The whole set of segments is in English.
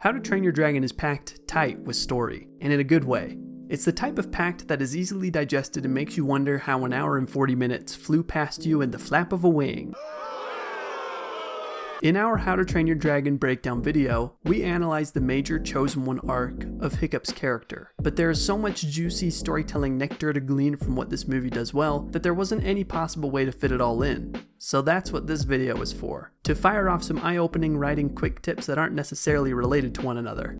How to Train Your Dragon is packed tight with story, and in a good way. It's the type of packed that is easily digested and makes you wonder how an hour and 40 minutes flew past you in the flap of a wing. In our How to Train Your Dragon breakdown video, we analyzed the major Chosen One arc of Hiccup's character, but there is so much juicy storytelling nectar to glean from what this movie does well that there wasn't any possible way to fit it all in. So that's what this video is for, to fire off some eye-opening writing quick tips that aren't necessarily related to one another.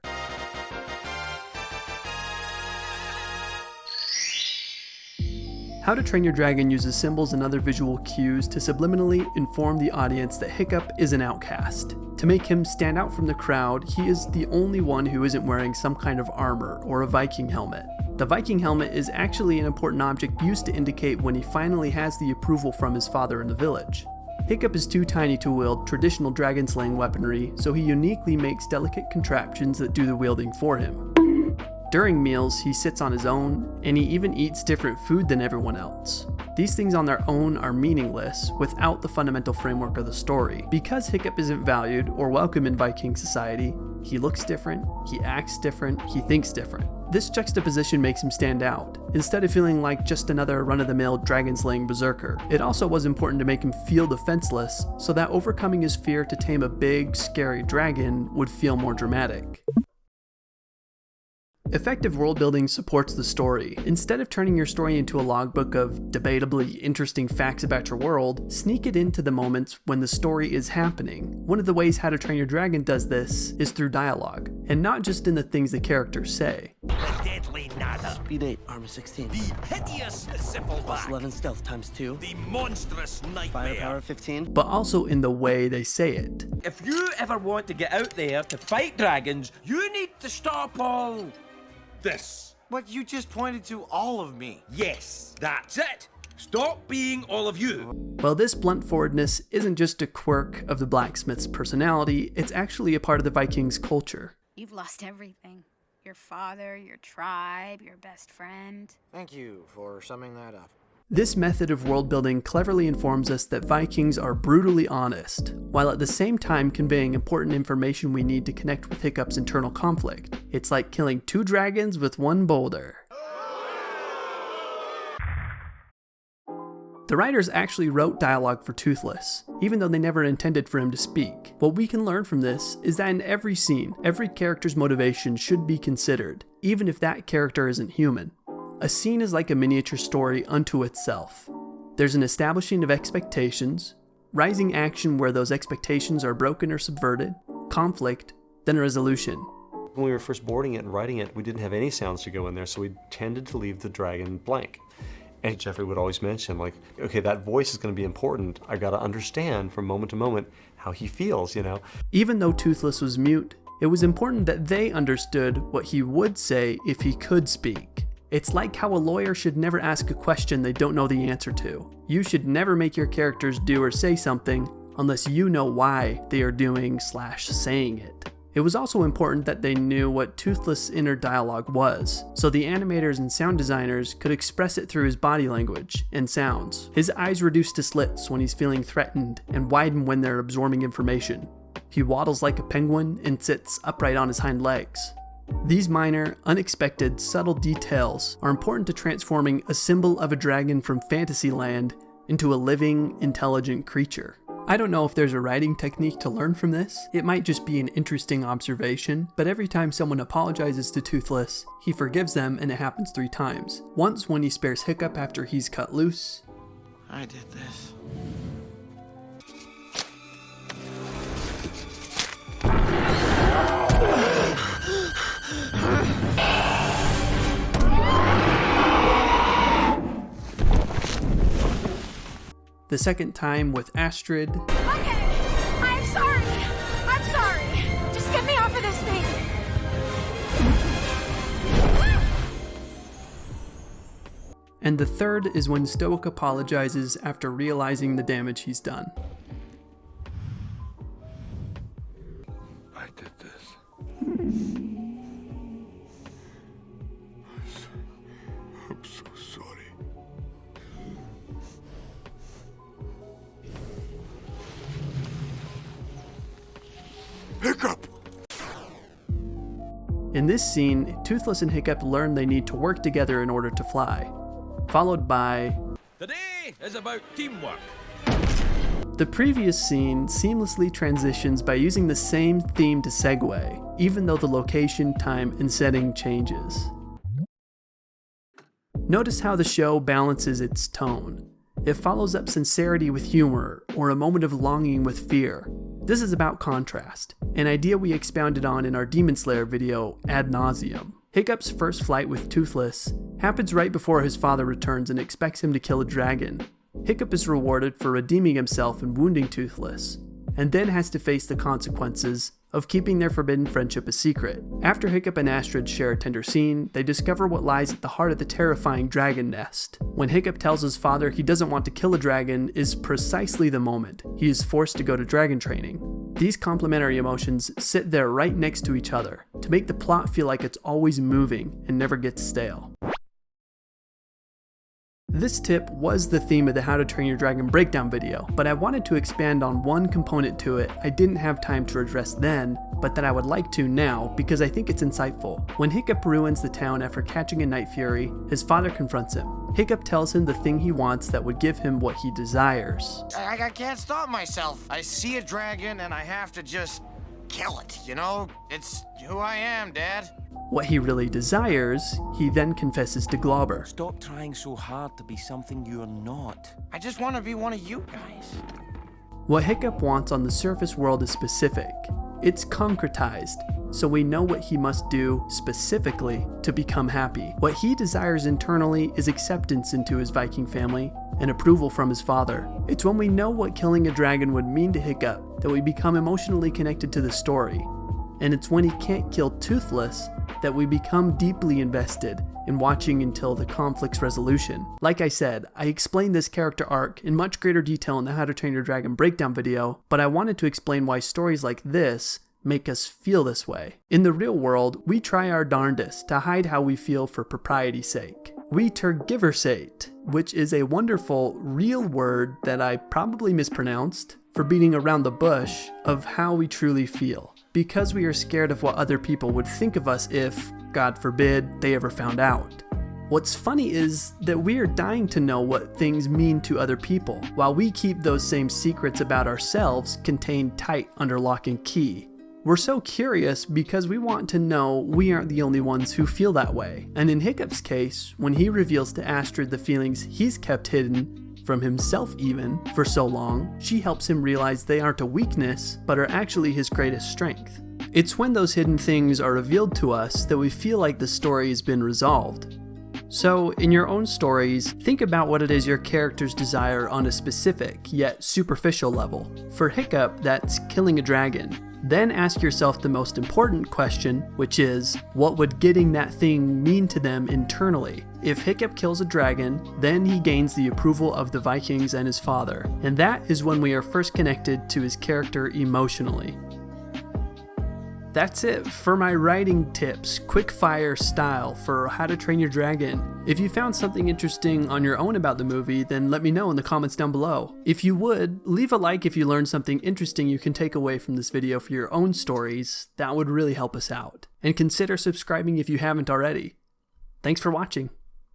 How to Train Your Dragon uses symbols and other visual cues to subliminally inform the audience that Hiccup is an outcast. To make him stand out from the crowd, he is the only one who isn't wearing some kind of armor or a Viking helmet. The Viking helmet is actually an important object used to indicate when he finally has the approval from his father in the village. Hiccup is too tiny to wield traditional dragon slaying weaponry, so he uniquely makes delicate contraptions that do the wielding for him. During meals, he sits on his own, and he even eats different food than everyone else. These things on their own are meaningless without the fundamental framework of the story. Because Hiccup isn't valued or welcome in Viking society, he looks different, he acts different, he thinks different. This juxtaposition makes him stand out. Instead of feeling like just another run-of-the-mill dragon-slaying berserker, it also was important to make him feel defenseless so that overcoming his fear to tame a big, scary dragon would feel more dramatic. Effective world building supports the story. Instead of turning your story into a logbook of debatably interesting facts about your world, sneak it into the moments when the story is happening. One of the ways How to Train Your Dragon does this is through dialogue, and not just in the things the characters say. The deadly nada. Speed 8, armor 16. The hideous Zippleback. Plus 11 stealth times 2. The monstrous nightmare. Firepower 15. But also in the way they say it. If you ever want to get out there to fight dragons, you need to stop all this. But you just pointed to all of me. Yes, that's it. Stop being all of you. Well, this blunt forwardness isn't just a quirk of the blacksmith's personality, it's actually a part of the Vikings' culture. You've lost everything. Your father, your tribe, your best friend. Thank you for summing that up. This method of world building cleverly informs us that Vikings are brutally honest, while at the same time conveying important information we need to connect with Hiccup's internal conflict. It's like killing 2 dragons with 1 boulder. The writers actually wrote dialogue for Toothless, even though they never intended for him to speak. What we can learn from this is that in every scene, every character's motivation should be considered, even if that character isn't human. A scene is like a miniature story unto itself. There's an establishing of expectations, rising action where those expectations are broken or subverted, conflict, then a resolution. When we were first boarding it and writing it, we didn't have any sounds to go in there, so we tended to leave the dragon blank. And Jeffrey would always mention, like, okay, that voice is going to be important. I got to understand from moment to moment how he feels, you know? Even though Toothless was mute, it was important that they understood what he would say if he could speak. It's like how a lawyer should never ask a question they don't know the answer to. You should never make your characters do or say something unless you know why they are doing/saying it. It was also important that they knew what Toothless' inner dialogue was, so the animators and sound designers could express it through his body language and sounds. His eyes reduce to slits when he's feeling threatened and widen when they're absorbing information. He waddles like a penguin and sits upright on his hind legs. These minor, unexpected, subtle details are important to transforming a symbol of a dragon from Fantasyland into a living, intelligent creature. I don't know if there's a writing technique to learn from this. It might just be an interesting observation, but every time someone apologizes to Toothless, he forgives them and it happens 3 times. Once when he spares Hiccup after he's cut loose. I did this. The second time with Astrid. Okay, I'm sorry. I'm sorry. Just get me off of this thing. And the third is when Stoic apologizes after realizing the damage he's done. I did this. I'm so sorry. Hiccup! In this scene, Toothless and Hiccup learn they need to work together in order to fly, followed by Today is about teamwork. the previous scene seamlessly transitions by using the same theme to segue, even though the location, time, and setting changes. Notice how the show balances its tone. It follows up sincerity with humor, or a moment of longing with fear. This is about contrast, an idea we expounded on in our Demon Slayer video ad nauseum. Hiccup's first flight with Toothless happens right before his father returns and expects him to kill a dragon. Hiccup is rewarded for redeeming himself and wounding Toothless, and then has to face the consequences of keeping their forbidden friendship a secret. After Hiccup and Astrid share a tender scene, they discover what lies at the heart of the terrifying dragon nest. When Hiccup tells his father he doesn't want to kill a dragon is precisely the moment he is forced to go to dragon training. These complementary emotions sit there right next to each other to make the plot feel like it's always moving and never gets stale. This tip was the theme of the How to Train Your Dragon breakdown video, but I wanted to expand on one component to it I didn't have time to address then, but that I would like to now because I think it's insightful. When Hiccup ruins the town after catching a Night Fury, his father confronts him. Hiccup tells him the thing he wants that would give him what he desires. I can't stop myself. I see a dragon and I have to just kill it, you know? It's who I am, Dad. What he really desires, he then confesses to Glauber. Stop trying so hard to be something you're not. I just want to be one of you guys. What Hiccup wants on the surface world is specific. It's concretized, so we know what he must do specifically to become happy. What he desires internally is acceptance into his Viking family and approval from his father. It's when we know what killing a dragon would mean to Hiccup that we become emotionally connected to the story. And it's when he can't kill Toothless that we become deeply invested in watching until the conflict's resolution. Like I said, I explained this character arc in much greater detail in the How to Train Your Dragon breakdown video, but I wanted to explain why stories like this make us feel this way. In the real world, we try our darndest to hide how we feel for propriety's sake. We tergiversate, which is a wonderful, real word that I probably mispronounced for beating around the bush of how we truly feel, because we are scared of what other people would think of us if, God forbid, they ever found out. What's funny is that we are dying to know what things mean to other people, while we keep those same secrets about ourselves contained tight under lock and key. We're so curious because we want to know we aren't the only ones who feel that way. And in Hiccup's case, when he reveals to Astrid the feelings he's kept hidden, from himself even, for so long, she helps him realize they aren't a weakness, but are actually his greatest strength. It's when those hidden things are revealed to us that we feel like the story has been resolved. So, in your own stories, think about what it is your characters desire on a specific, yet superficial level. For Hiccup, that's killing a dragon. Then ask yourself the most important question, which is, what would getting that thing mean to them internally? If Hiccup kills a dragon, then he gains the approval of the Vikings and his father, and that is when we are first connected to his character emotionally. That's it for my writing tips, quick fire style for How to Train Your Dragon. If you found something interesting on your own about the movie, then let me know in the comments down below. If you would, leave a like if you learned something interesting you can take away from this video for your own stories. That would really help us out. And consider subscribing if you haven't already. Thanks for watching.